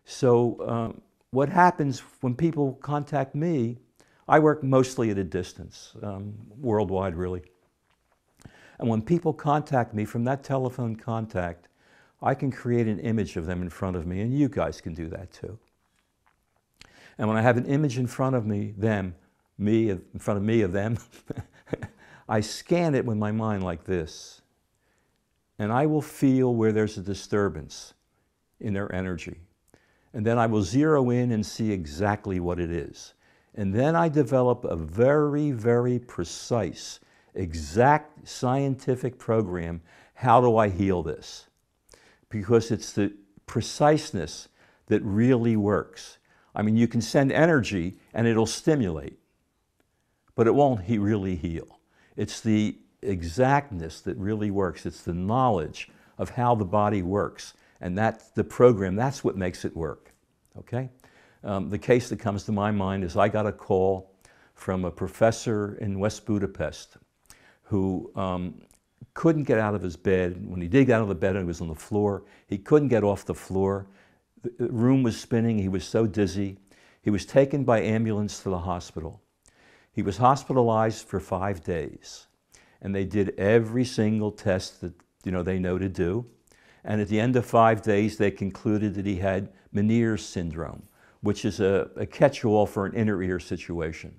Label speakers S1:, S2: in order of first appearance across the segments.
S1: So what happens when people contact me, I work mostly at a distance, worldwide really. And when people contact me from that telephone contact, I can create an image of them in front of me, and you guys can do that too. And when I have an image in front of me, in front of me of them, I scan it with my mind like this. And I will feel where there's a disturbance in their energy. And then I will zero in and see exactly what it is. And then I develop a very, very precise, exact scientific program. How do I heal this? Because it's the preciseness that really works. I mean, you can send energy and it'll stimulate, but it won't really heal. It's the exactness that really works. It's the knowledge of how the body works. And that's the program, that's what makes it work, okay? The case that comes to my mind is I got a call from a professor in West Budapest who couldn't get out of his bed. When he did get out of the bed, he was on the floor. He couldn't get off the floor. The room was spinning. He was so dizzy. He was taken by ambulance to the hospital. He was hospitalized for 5 days. And they did every single test that they know to do. And at the end of 5 days, they concluded that he had Meniere's syndrome, which is a catch-all for an inner ear situation.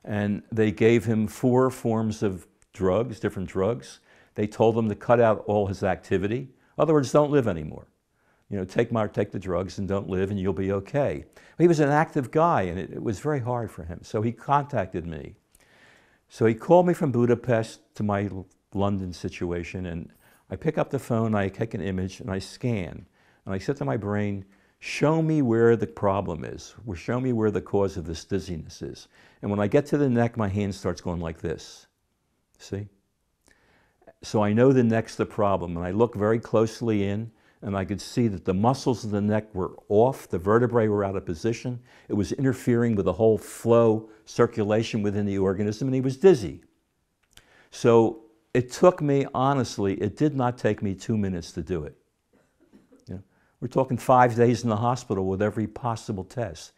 S1: And they gave him 4 forms of drugs, different drugs. They told him to cut out all his activity. In other words, don't live anymore. Take the drugs and don't live and you'll be okay. He was an active guy and it was very hard for him. So he contacted me. So he called me from Budapest to my London situation, and I pick up the phone, I take an image and I scan. And I said to my brain, show me where the problem is. Show me where the cause of this dizziness is. And when I get to the neck, my hand starts going like this. See? So I know the neck's the problem, and I look very closely in, and I could see that the muscles of the neck were off, the vertebrae were out of position. It was interfering with the whole flow, circulation within the organism, and he was dizzy. So it took me, honestly, it did not take me 2 minutes to do it. We're talking 5 days in the hospital with every possible test.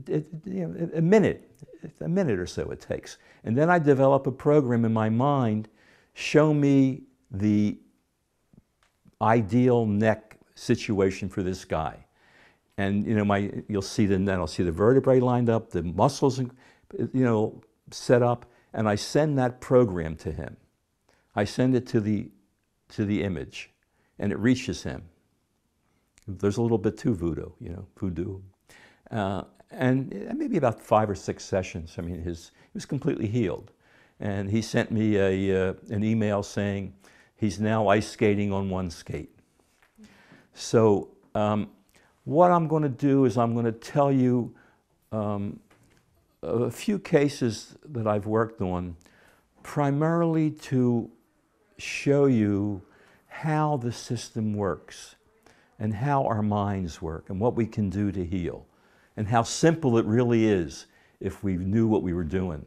S1: A minute or so it takes. And then I develop a program in my mind, show me the ideal neck situation for this guy. And you'll see I'll see the vertebrae lined up, the muscles set up, and I send that program to him. I send it to the image, and it reaches him. There's a little bit to voodoo, and maybe about 5 or 6 sessions. I mean, he was completely healed. And he sent me an email saying he's now ice skating on 1 skate. So what I'm going to do is I'm going to tell you a few cases that I've worked on, primarily to show you how the system works and how our minds work and what we can do to heal and how simple it really is if we knew what we were doing.